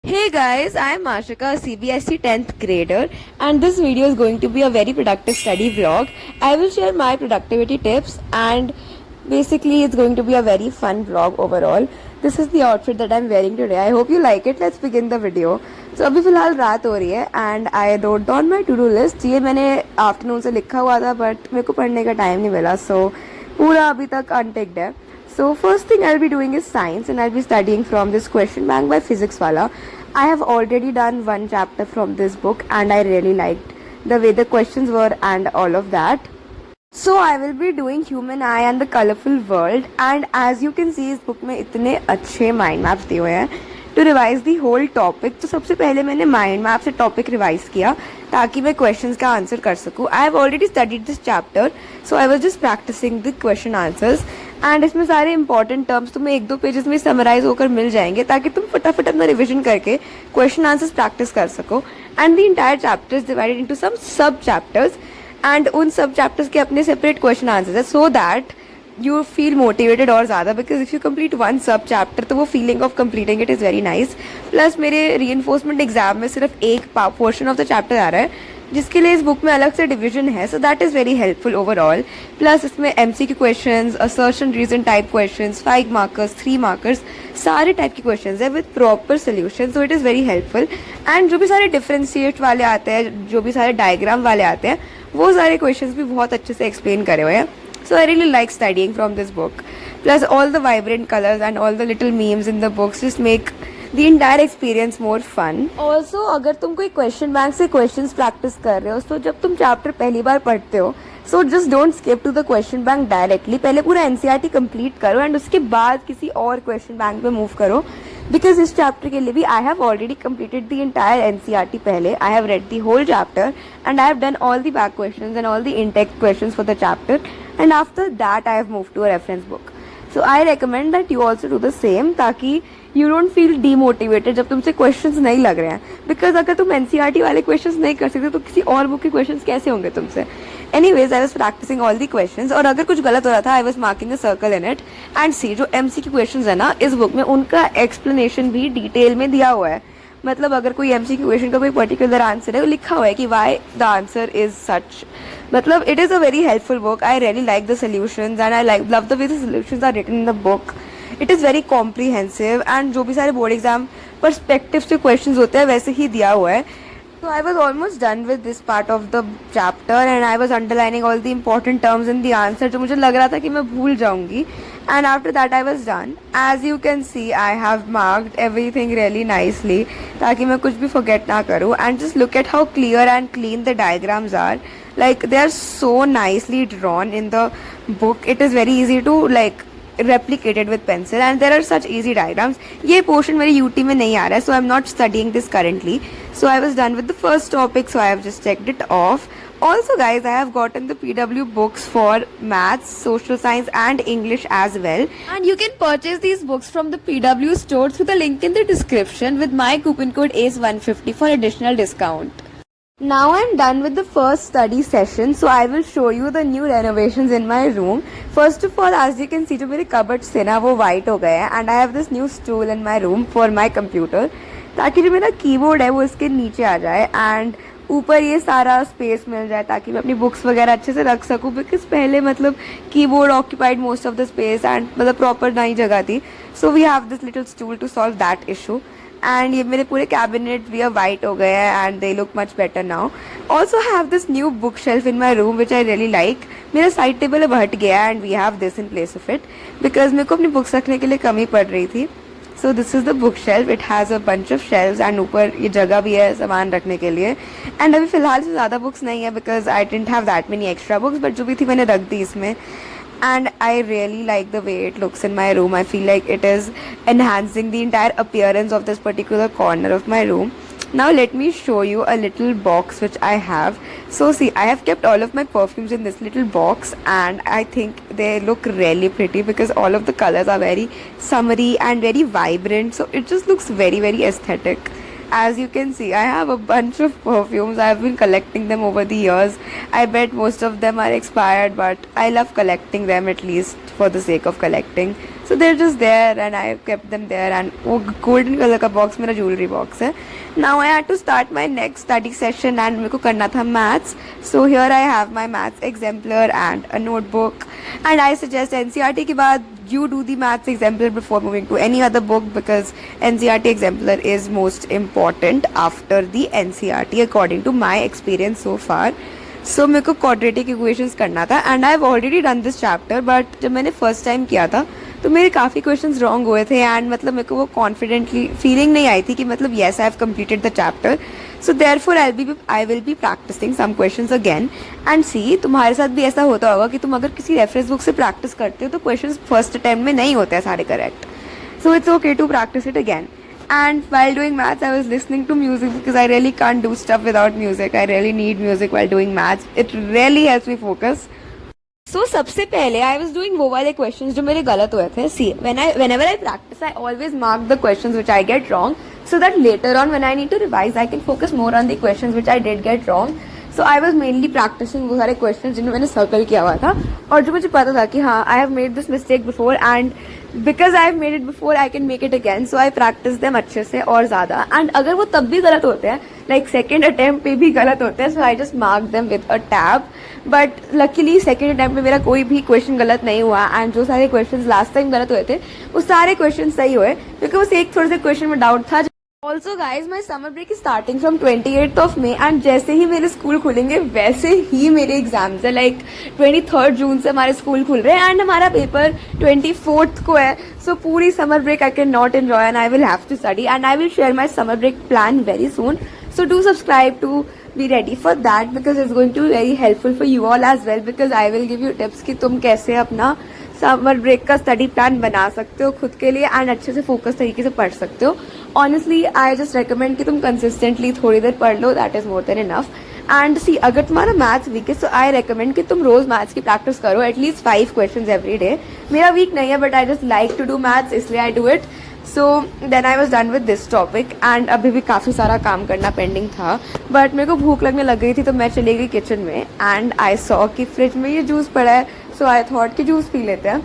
Hey guys, I am Ashika, a CBSE 10th grader, and this video is going to be a very productive study vlog. I will share my productivity tips, and basically it's going to be a very fun vlog overall. This is the outfit that I'm wearing today. I hope you like it. Let's begin the video. So अभी फिलहाल रात हो रही है and I wrote down my to-do list. ये मैंने afternoon से लिखा हुआ था but मेरे को पढ़ने का टाइम नहीं मिला, so पूरा अभी तक unticked है. So first thing I'll be doing is science, and I'll be studying from this question bank by Physics Wala. I have already done one chapter from this book and I really liked the way the questions were and all of that. So I will be doing Human Eye and the Colorful World, and as you can see इस book में इतने अच्छे mind maps दिए हुए हैं to revise the whole topic. तो सबसे पहले मैंने mind map से topic revise किया ताकि मैं questions का answer कर सकूँ. I have already studied this chapter, so I was just practicing the question answers. And इसमें सारे इंपॉर्टेंट टर्म्स तुम्हें एक दो पेजेस में समराइज होकर मिल जाएंगे ताकि तुम फटाफट अपना रिविजन करके क्वेश्चन आंसर्स प्रैक्टिस कर सको. And the entire chapter is divided into some sub chapters, and उन सब चैप्टर्स के अपने सेपरेट क्वेश्चन आंसर्स है so that you feel motivated और ज़्यादा, because if you complete one सब चैप्टर तो वो feeling of completing it is very nice. Plus मेरे रीइंफोर्समेंट एग्जाम में सिर्फ एक पोर्शन ऑफ द चैप्टर आ रहा है जिसके लिए इस बुक में अलग से डिवीजन है, so that is very helpful overall. Plus इसमें MCQ questions, assertion reason type questions, 5 markers, 3 markers, सारे टाइप के क्वेश्चंस है with proper solution, so it is very helpful. And जो भी सारे डिफरेंशिएट वाले आते हैं, जो भी सारे डायग्राम वाले आते हैं, वो सारे क्वेश्चंस भी बहुत अच्छे से एक्सप्लेन करे हुए हैं. So I really like studying from this book. Plus all the vibrant colors and all the little memes in the books just make the entire experience more fun. Also अगर तुम कोई question bank से questions practice कर रहे हो, तो जब तुम chapter पहली बार पढ़ते हो, so just don't skip to the question bank directly. पहले पूरा NCERT complete करो and उसके बाद किसी और question bank पे move करो. Because इस chapter के लिए भी I have already completed the entire NCERT पहले. I have read the whole chapter and I have done all the back questions and all the in-text questions for the chapter. And after that I have moved to a reference book. So I recommend that you also do the same ताकि you don't feel demotivated जब तुमसे questions नहीं लग रहे हैं. Because अगर तुम NCERT वाले questions नहीं कर सकते तो किसी और book के questions कैसे होंगे तुमसे. Anyways, I was practicing all the questions और अगर कुछ गलत हो रहा था I was marking a circle in it. And see जो MCQ questions है ना इस book में उनका explanation भी डिटेल में दिया हुआ है. मतलब अगर कोई MCQ क्वेश्चन का कोई पर्टिकुलर आंसर है वो लिखा हुआ है कि why the answer is such. मतलब it is a very helpful book. I really like the solutions and I love the way the solutions are written in the book. It is very comprehensive and जो भी सारे board exam perspective से question होते हैं वैसे ही दिया हुआ है. So I was almost done with this part of the chapter and I was underlining all the important terms in the answer जो मुझे लग रहा था कि मैं भूल जाऊंगी. And after that I was done. As you can see I have marked everything really nicely ताकि मैं कुछ भी forget ना करूँ. And just look at how clear and clean the diagrams are. Like they are so nicely drawn in the book. It is very easy to like replicated with pencil and there are such easy diagrams. ये portion मेरे UT में नहीं आ रहा है, so I'm not studying this currently. So I was done with the first topic, so I have just checked it off. Also guys, I have gotten the PW books for maths, social science and English as well. And you can purchase these books from the PW store through the link in the description with my coupon code ACE150 for additional discount. Now I'm done with the first study session, so I will show you the new renovations in my room. First of all, as you can see, जो मेरे cupboards थे ना वो white हो गए हैं and I have this new stool in my room for my computer ताकि जो मेरा keyboard है वो इसके नीचे आ जाए and ऊपर ये सारा स्पेस मिल जाए ताकि मैं अपनी बुक्स वगैरह अच्छे से रख सकूँ. बिकॉज पहले मतलब keyboard occupied most of the space and मतलब प्रॉपर नई जगह थी. So we have this little stool to solve that issue. And ये मेरे पूरे कैबिनेट भी अब वाइट हो गए हैं and they look much better now. Also have this new book shelf in my room which I really like. मेरा side table अब हट गया and we have this in place of it because मेरे को अपनी बुक्स रखने के लिए कमी पड़ रही थी. So this is the book shelf. It has a bunch of shelves and ऊपर ये जगह भी है सामान रखने के लिए. एंड अभी फ़िलहाल से ज़्यादा बुक्स नहीं है because I didn't have that many extra books, but जो भी थी मैंने रख दी इसमें. And I really like the way it looks in my room. I feel like it is enhancing the entire appearance of this particular corner of my room. Now let me show you a little box which I have. So see, I have kept all of my perfumes in this little box and I think they look really pretty because all of the colors are very summery and very vibrant. So it just looks very, very aesthetic. As you can see, I have a bunch of perfumes. I have been collecting them over the years. I bet most of them are expired, but I love collecting them at least for the sake of collecting. So they're just there and I kept them there, and वो golden color का box मेरा jewelry box है. Now I had to start my next study session and मेरे को करना था maths. So here I have my maths exemplar and a notebook, and I suggest NCERT के बाद you do the maths exemplar before moving to any other book, because NCERT exemplar is most important after the NCERT according to my experience so far. सो मेरे को quadratic equations करना था and I have already done this chapter, but जब मैंने first time किया था तो मेरे काफ़ी क्वेश्चंस रॉन्ग हुए थे एंड मतलब मेरे को वो कॉन्फिडेंटली फीलिंग नहीं आई थी कि मतलब yes I have completed the chapter. So therefore I will be practising some questions again and see. तुम्हारे साथ भी ऐसा होता होगा कि तुम अगर किसी रेफरेंस बुक से प्रैक्टिस करते हो तो क्वेश्चंस फर्स्ट अटेम्प्ट में नहीं होते हैं सारे correct. So it's okay to practice it again. And while doing maths, I was listening to music because I really can't do stuff without music. I really need music while doing maths. It really helps me focus. So सबसे पहले I was doing वो वाले questions जो मेरे गलत हुए थे. See, whenever I practice, I always mark the questions which I get wrong, so that later on when I need to revise, I can focus more on the questions which I did get wrong. So I was mainly practicing वो सारे questions जिन्हें मैंने circle किया हुआ था और जो मुझे पता था कि हाँ I have made this mistake before and because I have made it before I can make it again. So I practice them अच्छे से और ज़्यादा. And अगर वो तब भी गलत होते हैं, like second attempt पे भी गलत होते हैं, so I just mark them with a tab. But luckily second attempt में मेरा कोई भी question गलत नहीं हुआ and जो सारे questions last time गलत हुए थे वो सारे questions सही हुए, क्योंकि बस एक थोड़े से question में doubt था. Also guys my summer break is starting from 28th of May and जैसे ही मेरे स्कूल खुलेंगे वैसे ही मेरे एग्जाम्स है. लाइक 23rd जून से हमारे स्कूल खुल रहे हैं एंड हमारा पेपर 24th को है. सो पूरी summer break I can not enjoy and I will have to study and I will share my summer break plan very soon. So do subscribe to be ready for that because it's going to be very helpful for you all as well, because I will give you tips कि तुम कैसे अपना summer break का study plan बना सकते हो खुद के लिए एंड अच्छे से फोकस तरीके से पढ़ सकते हो. ऑनेस्टली आई जस्ट रिकमेंड कि तुम कंसिस्टेंटली थोड़ी देर पढ़ लो, that is more than enough. And see, अगर तुम्हारा मैथ्स वीक है तो आई रिकमेंड कि तुम रोज मैथ्स की प्रैक्टिस करो, एटलीस्ट 5 क्वेश्चंस एवरी डे. मेरा वीक नहीं है but I just like to do maths, इसलिए I do it. So then I was done with this topic and अभी भी काफ़ी सारा काम करना पेंडिंग था, बट मेरे को भूख लगने लग गई थी तो मैं चली गई किचन में एंड आई सॉ कि फ्रिज में ये जूस पड़ा है. सो आई थॉट कि जूस पी लेते हैं.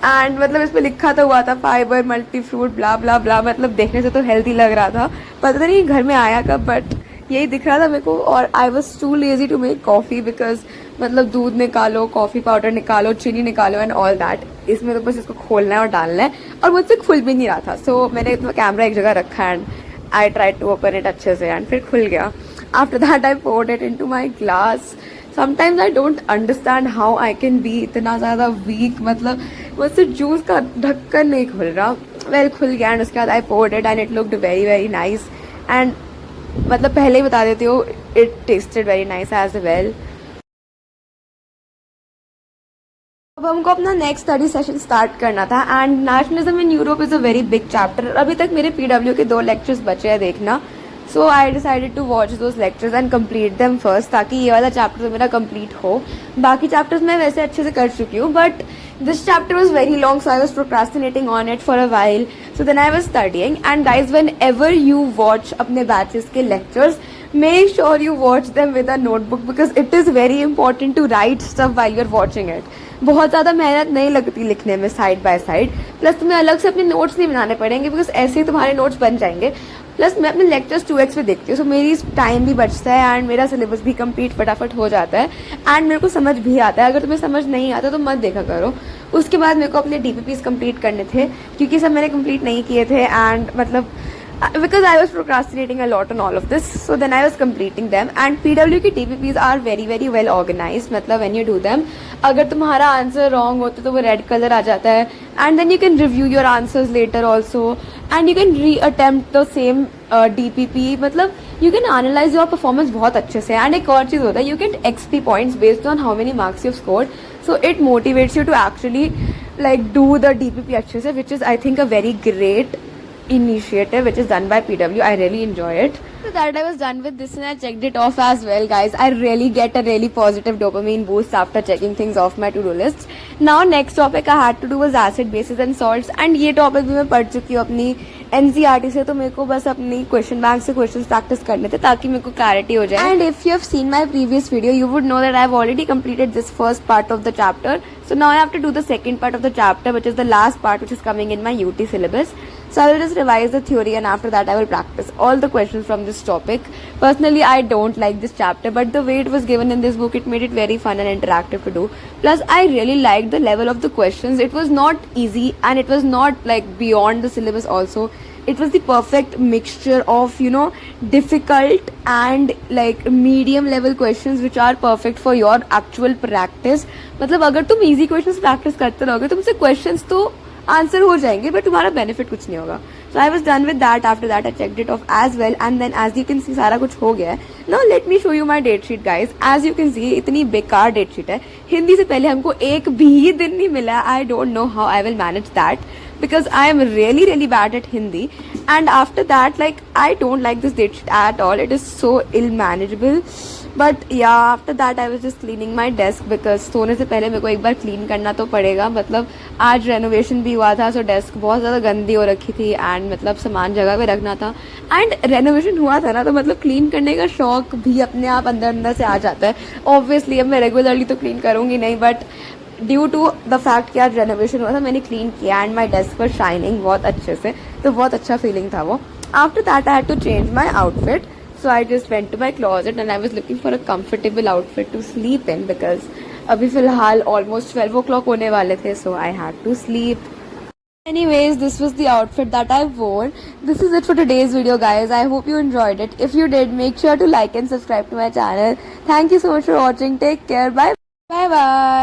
एंड मतलब इस पर लिखा तो हुआ था फाइबर मल्टी फ्रूट ब्ला ब्ला ब्ला, मतलब देखने से तो हेल्दी लग रहा था, पता नहीं घर में आया कब, बट यही दिख रहा था मेरे को. और I was too lazy to make coffee because मतलब दूध निकालो, कॉफ़ी पाउडर निकालो, चीनी निकालो एंड ऑल दैट. इसमें तो बस इसको खोलना है और डालना है और मुझसे खुल भी नहीं रहा था. सो मैंने कैमरा एक जगह रखा and I try to open it अच्छे से एंड फिर खुल गया. After that I poured it into my glass. Sometimes I don't understand how I can be इतना ज़्यादा वीक, मतलब मुझसे जूस का ढक्कन नहीं खुल रहा. वेल खुल गया एंड उसके बाद I poured it and it looked very very nice. And मतलब पहले ही बता देती हूँ, it tasted very nice as well. अब हमको अपना नेक्स्ट स्टडी सेशन स्टार्ट करना था and nationalism in Europe is a very big chapter. अभी तक मेरे PW के 2 लेक्चर्स बचे हैं देखना. So I decided to watch those lectures and complete them first, ताकि ये वाला चैप्टर तो मेरा कम्प्लीट हो. बाकी चैप्टर्स मैं वैसे अच्छे से कर चुकी हूँ but this chapter was very long, so I was procrastinating on it for a while. So then I was studying and guys whenever you watch अपने बैचेस के lectures, make sure you watch them with a notebook because it is very important to write stuff while you're watching it. बहुत ज़्यादा मेहनत नहीं लगती लिखने में side by side, plus तुम्हें अलग से अपने नोट्स नहीं बनाने पड़ेंगे बिकॉज ऐसे ही तुम्हारे नोट्स बन जाएंगे. प्लस मैं अपने लेक्चर्स 2x पे देखती हूँ, सो मेरी टाइम भी बचता है एंड मेरा सिलेबस भी कंप्लीट फटाफट हो जाता है एंड मेरे को समझ भी आता है. अगर तुम्हें समझ नहीं आता तो मत देखा करो. उसके बाद मेरे को अपने DPPs कंप्लीट करने थे क्योंकि सब मैंने कंप्लीट नहीं किए थे एंड मतलब because I was procrastinating a lot on all of this, so then I was completing them. And PW की DPPs are very very well organized. मतलब when you do them, अगर तुम्हारा आंसर रॉन्ग होता तो वो red colour आ जाता है and then you can review your answers later also and you can re-attempt the same DPP. मतलब you can analyze your performance बहुत अच्छे से. and एक और चीज़ होता है, you get XP points based on how many marks you've scored, so it motivates you to actually like do the DPP अच्छे से, which is I think a very great initiative which is done by PW. I really enjoy it. After that, I was done with this and I checked it off as well, guys. I really get a really positive dopamine boost after checking things off my to-do lists. Now, next topic I had to do was acid, bases and salts. And ये topic भी मैं पढ़ चुकी हूँ अपनी NCERT से, तो मेरे को बस अपनी क्वेश्चन बैंक से क्वेश्चंस प्रैक्टिस करने थे ताकि मेरे को क्लैरिटी हो जाए. And if you have seen my previous video, you would know that I have already completed this first part of the chapter. So now I have to do the second part of the chapter, which is the last part, which is coming in my UT syllabus. So I will just revise the theory and after that I will practice all the questions from this topic. Personally, I don't like this chapter, but the way it was given in this book, it made it very fun and interactive to do. Plus, I really liked the level of the questions. It was not easy and it was not like beyond the syllabus also. It was the perfect mixture of, you know, difficult and like medium level questions which are perfect for your actual practice. मतलब अगर तुम easy questions practice करते रहोगे तुमसे questions तो answer हो जाएंगे but तुम्हारा बेनिफिट कुछ नहीं होगा. So I was done with that. After that I checked it off as well and then as you can see सारा कुछ हो गया है. Now let me show you my date sheet guys. As you can see इतनी बेकार date sheet है. हिंदी से पहले हमको एक भी दिन नहीं मिला. I don't know how I will manage that because I am really bad at Hindi. And after that, like, I don't like this date sheet at all. It is so ill manageable. But yeah, after that I was just cleaning my desk because सोने से पहले मेरे को एक बार clean करना तो पड़ेगा. मतलब आज रेनोवेशन भी हुआ था, सो डेस्क बहुत ज़्यादा गंदी हो रखी थी एंड मतलब सामान जगह पे रखना था. एंड रेनोवेशन हुआ था ना, तो मतलब क्लीन करने का शौक भी अपने आप अंदर से आ जाता है. ऑब्वियसली अब मैं रेगुलरली तो क्लीन करूँगी नहीं, but due to the fact कि आज रेनोवेशन हुआ था मैंने क्लीन किया एंड माई डेस्क पर शाइनिंग बहुत अच्छे से, तो बहुत अच्छा फीलिंग था वो. After that I had to change my outfit. So I just went to my closet and I was looking for a comfortable outfit to sleep in because अभी फिलहाल almost 12 o'clock होने वाले थे, so I had to sleep. Anyways, this was the outfit that I wore. This is it for today's video, guys. I hope you enjoyed it. If you did, make sure to like and subscribe to my channel. Thank you so much for watching. Take care. Bye. Bye bye.